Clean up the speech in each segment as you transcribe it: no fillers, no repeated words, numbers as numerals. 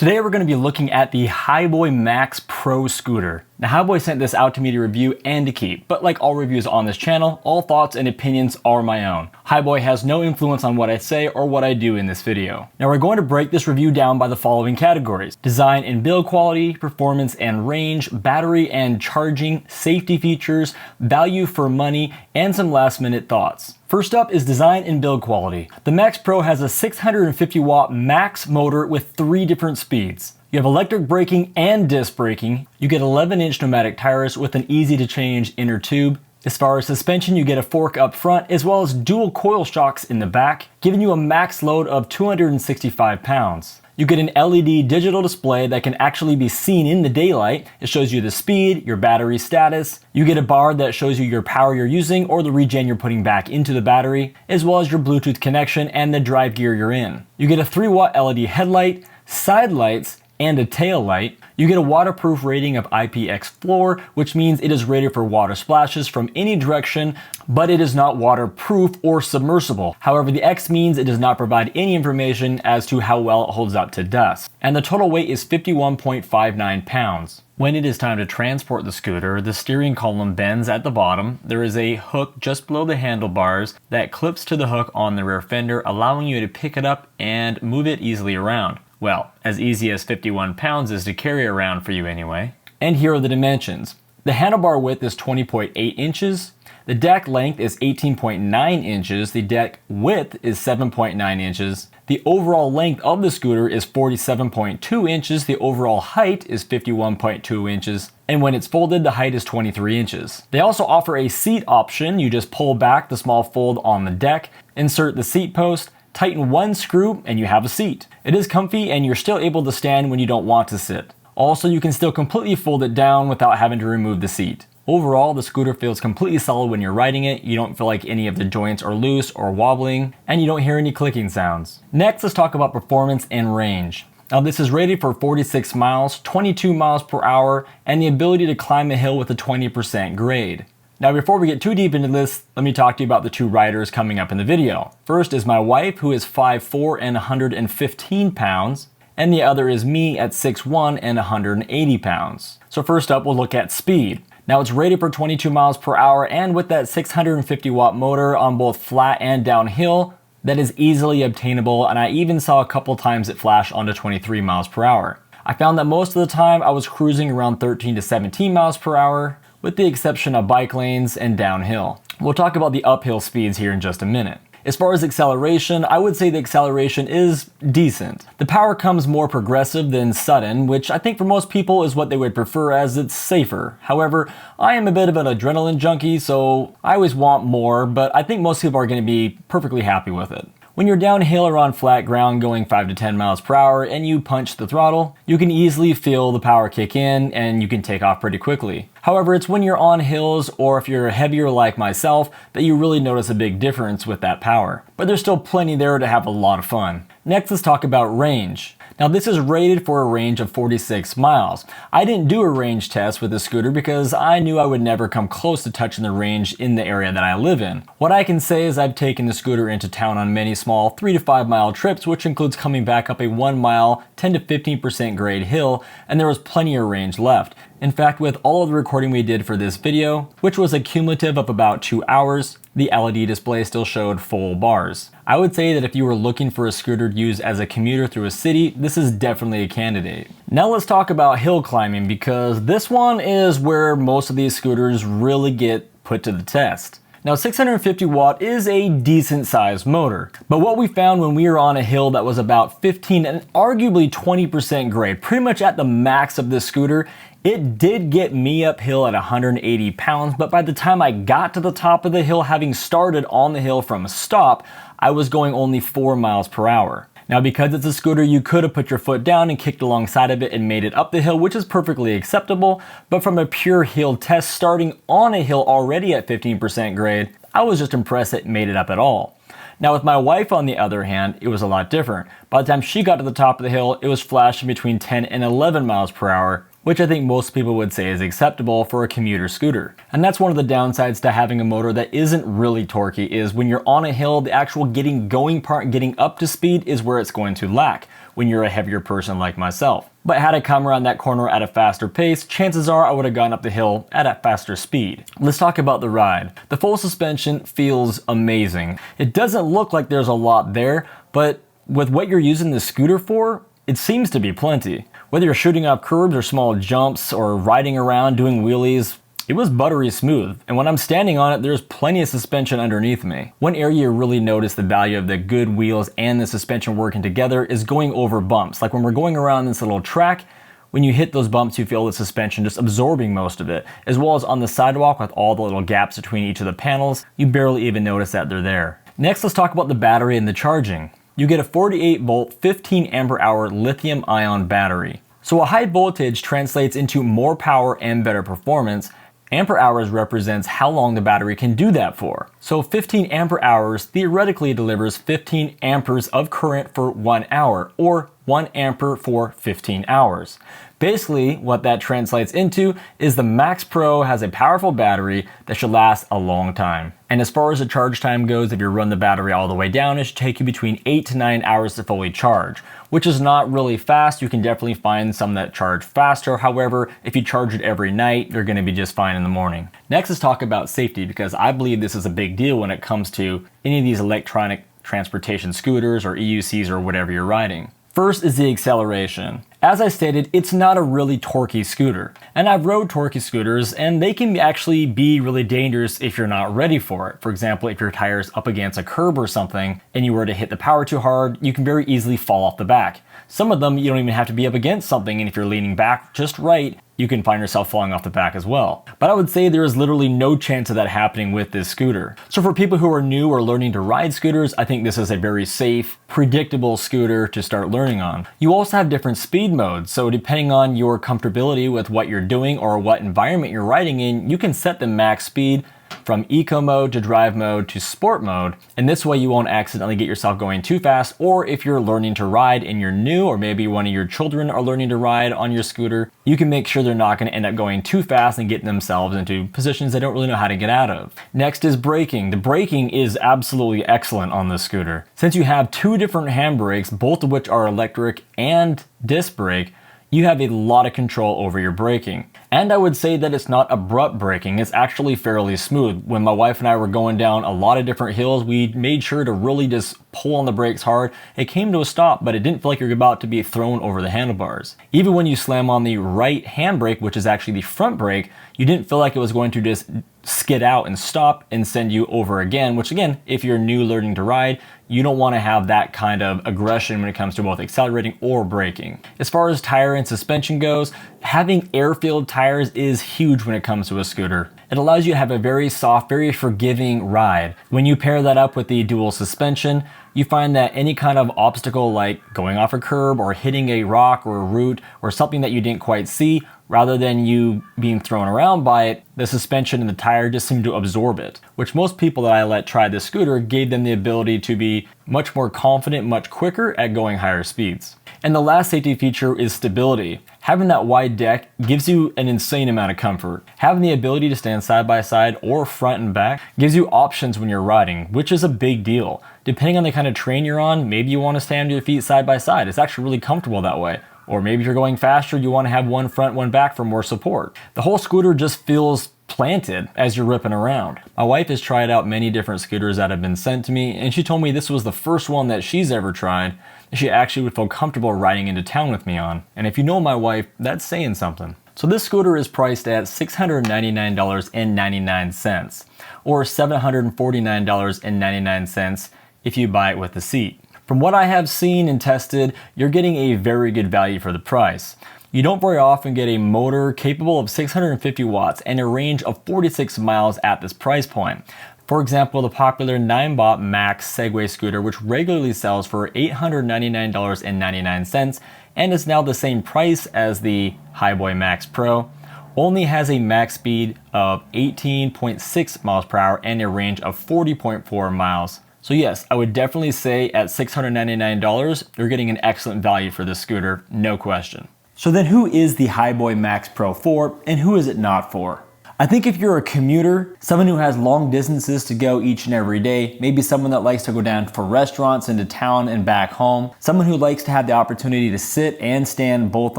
Today we're going to be looking at the Hiboy MAX Pro scooter. Now Hiboy sent this out to me to review and to keep, but like all reviews on this channel, all thoughts and opinions are my own. Hiboy has no influence on what I say or what I do in this video. Now we're going to break this review down by the following categories: design and build quality, performance and range, battery and charging, safety features, value for money, and some last minute thoughts. First up is design and build quality. The MAX Pro has a 650 watt max motor with 3 different speeds. You have electric braking and disc braking. You get 11-inch pneumatic tires with an easy to change inner tube. As far as suspension, you get a fork up front as well as dual coil shocks in the back, giving you a max load of 265 pounds. You get an LED digital display that can actually be seen in the daylight. It shows you the speed, your battery status. You get a bar that shows you your power you're using or the regen you're putting back into the battery, as well as your Bluetooth connection and the drive gear you're in. You get a 3-watt LED headlight, side lights, and a tail light. You get a waterproof rating of IPX4, which means it is rated for water splashes from any direction, but it is not waterproof or submersible. However, the X means it does not provide any information as to how well it holds up to dust. And the total weight is 51.59 pounds. When it is time to transport the scooter, the steering column bends at the bottom. There is a hook just below the handlebars that clips to the hook on the rear fender, allowing you to pick it up and move it easily around. Well, as easy as 51 pounds is to carry around for you anyway. And here are the dimensions. The handlebar width is 20.8 inches. The deck length is 18.9 inches. The deck width is 7.9 inches. The overall length of the scooter is 47.2 inches. The overall height is 51.2 inches. And when it's folded, the height is 23 inches. They also offer a seat option. You just pull back the small fold on the deck, insert the seat post, tighten one screw, and you have a seat. It is comfy and you're still able to stand when you don't want to sit. Also, you can still completely fold it down without having to remove the seat. Overall, the scooter feels completely solid when you're riding it. You don't feel like any of the joints are loose or wobbling, and you don't hear any clicking sounds. Next, let's talk about performance and range. Now this is rated for 46 miles, 22 miles per hour, and the ability to climb a hill with a 20% grade. Now before we get too deep into this, let me talk to you about the 2 riders coming up in the video. First is my wife, who is 5'4" and 115 pounds, and the other is me at 6'1" and 180 pounds. So first up, we'll look at speed. Now it's rated for 22 miles per hour, and with that 650 watt motor on both flat and downhill, that is easily obtainable, and I even saw a couple times it flash onto 23 miles per hour. I found that most of the time I was cruising around 13 to 17 miles per hour, with the exception of bike lanes and downhill. We'll talk about the uphill speeds here in just a minute. As far as acceleration, I would say the acceleration is decent. The power comes more progressive than sudden, which I think for most people is what they would prefer as it's safer. However, I am a bit of an adrenaline junkie, so I always want more, but I think most people are going to be perfectly happy with it. When you're downhill or on flat ground going 5 to 10 miles per hour and you punch the throttle, you can easily feel the power kick in and you can take off pretty quickly. However, it's when you're on hills or if you're heavier like myself that you really notice a big difference with that power. But there's still plenty there to have a lot of fun. Next, let's talk about range. Now this is rated for a range of 46 miles. I didn't do a range test with the scooter because I knew I would never come close to touching the range in the area that I live in. What I can say is I've taken the scooter into town on many small 3 to 5 mile trips, which includes coming back up a 1 mile, 10 to 15% grade hill, and there was plenty of range left. In fact, with all of the recording we did for this video, which was a cumulative of about 2 hours, the LED display still showed full bars. I would say that if you were looking for a scooter to use as a commuter through a city, this is definitely a candidate. Now let's talk about hill climbing, because this one is where most of these scooters really get put to the test. Now 650 watt is a decent sized motor, but what we found when we were on a hill that was about 15 and arguably 20% grade, pretty much at the max of this scooter, it did get me uphill at 180 pounds, but by the time I got to the top of the hill, having started on the hill from a stop, I was going only 4 miles per hour. Now because it's a scooter, you could have put your foot down and kicked alongside of it and made it up the hill, which is perfectly acceptable, but from a pure hill test starting on a hill already at 15% grade, I was just impressed it made it up at all. Now with my wife on the other hand, it was a lot different. By the time she got to the top of the hill, it was flashing between 10 and 11 miles per hour, which I think most people would say is acceptable for a commuter scooter. And that's one of the downsides to having a motor that isn't really torquey, is when you're on a hill, the actual getting going part, getting up to speed is where it's going to lack. when you're a heavier person like myself. But had I come around that corner at a faster pace, chances are I would have gone up the hill at a faster speed. Let's talk about the ride. The full suspension feels amazing. It doesn't look like there's a lot there, but with what you're using the scooter for, it seems to be plenty. Whether you're shooting up curbs or small jumps or riding around doing wheelies, it was buttery smooth, and when I'm standing on it, there's plenty of suspension underneath me. One area you really notice the value of the good wheels and the suspension working together is going over bumps. Like when we're going around this little track, when you hit those bumps, you feel the suspension just absorbing most of it, as well as on the sidewalk with all the little gaps between each of the panels, you barely even notice that they're there. Next, let's talk about the battery and the charging. You get a 48 volt, 15 ampere hour lithium ion battery. So a high voltage translates into more power and better performance. Ampere hours represents how long the battery can do that for. So 15 ampere hours theoretically delivers 15 amperes of current for 1 hour, or 1 ampere for 15 hours. Basically, what that translates into is the Max Pro has a powerful battery that should last a long time. And as far as the charge time goes, if you run the battery all the way down, it should take you between 8 to 9 hours to fully charge, which is not really fast. You can definitely find some that charge faster. However, if you charge it every night, you're gonna be just fine in the morning. Next, let's talk about safety, because I believe this is a big deal when it comes to any of these electronic transportation scooters or EUCs or whatever you're riding. First is the acceleration. As I stated, it's not a really torquey scooter. And I've rode torquey scooters, and they can actually be really dangerous if you're not ready for it. For example, if your tire's up against a curb or something, and you were to hit the power too hard, you can very easily fall off the back. Some of them, you don't even have to be up against something, and if you're leaning back just right, you can find yourself falling off the back as well. But I would say there is literally no chance of that happening with this scooter. So for people who are new or learning to ride scooters, I think this is a very safe, predictable scooter to start learning on. You also have different speed modes, so depending on your comfortability with what you're doing or what environment you're riding in, you can set the max speed from eco mode to drive mode to sport mode, and this way you won't accidentally get yourself going too fast, or if you're learning to ride and you're new, or maybe one of your children are learning to ride on your scooter, you can make sure they're not going to end up going too fast and getting themselves into positions they don't really know how to get out of. Next is braking. The braking is absolutely excellent on this scooter. Since you have two different handbrakes, both of which are electric and disc brake, you have a lot of control over your braking. And I would say that it's not abrupt braking, it's actually fairly smooth. When my wife and I were going down a lot of different hills, we made sure to really just pull on the brakes hard. It came to a stop, but it didn't feel like you're about to be thrown over the handlebars. Even when you slam on the right handbrake, which is actually the front brake, you didn't feel like it was going to just skid out and stop and send you over again, which again, if you're new learning to ride, you don't want to have that kind of aggression when it comes to both accelerating or braking. As far as tire and suspension goes, having air-filled tires is huge when it comes to a scooter. It allows you to have a very soft, very forgiving ride. When you pair that up with the dual suspension, you find that any kind of obstacle like going off a curb or hitting a rock or a root or something that you didn't quite see, rather than you being thrown around by it, the suspension and the tire just seem to absorb it, which most people that I let try this scooter gave them the ability to be much more confident, much quicker at going higher speeds. And the last safety feature is stability. Having that wide deck gives you an insane amount of comfort. Having the ability to stand side by side or front and back gives you options when you're riding, which is a big deal. Depending on the kind of terrain you're on, maybe you want to stand your feet side by side. It's actually really comfortable that way. Or maybe if you're going faster, you want to have one front, one back for more support. The whole scooter just feels planted as you're ripping around. My wife has tried out many different scooters that have been sent to me, and she told me this was the first one that she's ever tried that she actually would feel comfortable riding into town with me on. And if you know my wife, that's saying something. So this scooter is priced at $699.99, or $749.99 if you buy it with the seat. From what I have seen and tested, you're getting a very good value for the price. You don't very often get a motor capable of 650 watts and a range of 46 miles at this price point. For example, the popular 9-bot Max Segway scooter, which regularly sells for $899.99 and is now the same price as the Hiboy MAX Pro, only has a max speed of 18.6 miles per hour and a range of 40.4 miles. So yes, I would definitely say at $699, you're getting an excellent value for this scooter, no question. So then who is the Hiboy MAX Pro for, and who is it not for? I think if you're a commuter, someone who has long distances to go each and every day, maybe someone that likes to go down for restaurants into town and back home, someone who likes to have the opportunity to sit and stand both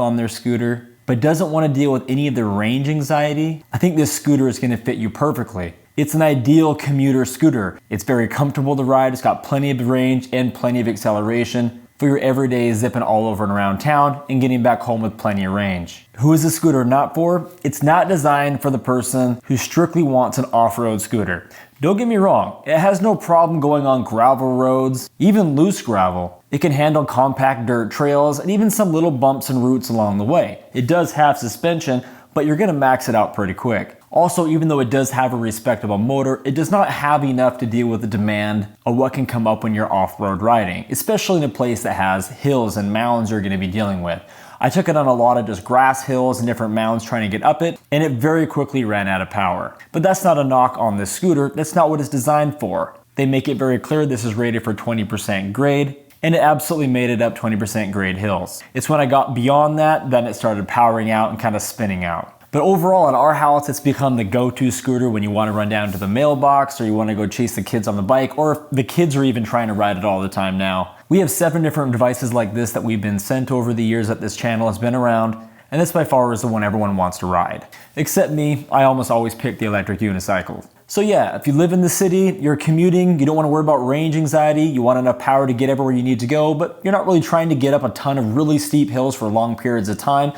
on their scooter, but doesn't want to deal with any of the range anxiety, I think this scooter is going to fit you perfectly. It's an ideal commuter scooter. It's very comfortable to ride, it's got plenty of range and plenty of acceleration for your everyday zipping all over and around town and getting back home with plenty of range. Who is this scooter not for? It's not designed for the person who strictly wants an off-road scooter. Don't get me wrong, it has no problem going on gravel roads, even loose gravel. It can handle compact dirt trails and even some little bumps and roots along the way. It does have suspension, but you're gonna max it out pretty quick. Also, even though it does have a respectable motor, it does not have enough to deal with the demand of what can come up when you're off-road riding, especially in a place that has hills and mounds you're gonna be dealing with. I took it on a lot of just grass hills and different mounds trying to get up it, and it very quickly ran out of power. But that's not a knock on this scooter, that's not what it's designed for. They make it very clear this is rated for 20% grade, and it absolutely made it up 20% grade hills. It's when I got beyond that, then it started powering out and kind of spinning out. But overall at our house, it's become the go-to scooter when you want to run down to the mailbox or you want to go chase the kids on the bike, or if the kids are even trying to ride it all the time now. We have 7 different devices like this that we've been sent over the years that this channel has been around, and this by far is the one everyone wants to ride. Except me, I almost always pick the electric unicycle. So yeah, if you live in the city, you're commuting, you don't want to worry about range anxiety, you want enough power to get everywhere you need to go, but you're not really trying to get up a ton of really steep hills for long periods of time,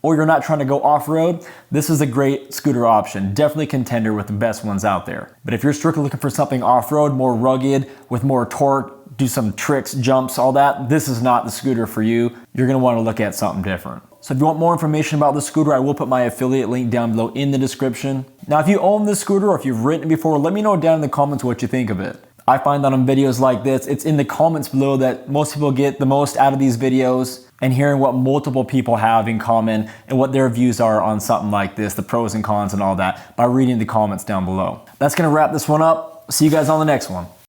or you're not trying to go off-road, this is a great scooter option. Definitely contender with the best ones out there. But if you're strictly looking for something off-road, more rugged, with more torque, do some tricks, jumps, all that, this is not the scooter for you. You're gonna wanna look at something different. So if you want more information about the scooter, I will put my affiliate link down below in the description. Now, if you own this scooter or if you've ridden it before, let me know down in the comments what you think of it. I find that on videos like this, it's in the comments below that most people get the most out of these videos, and hearing what multiple people have in common and what their views are on something like this, the pros and cons and all that, by reading the comments down below. That's gonna wrap this one up. See you guys on the next one.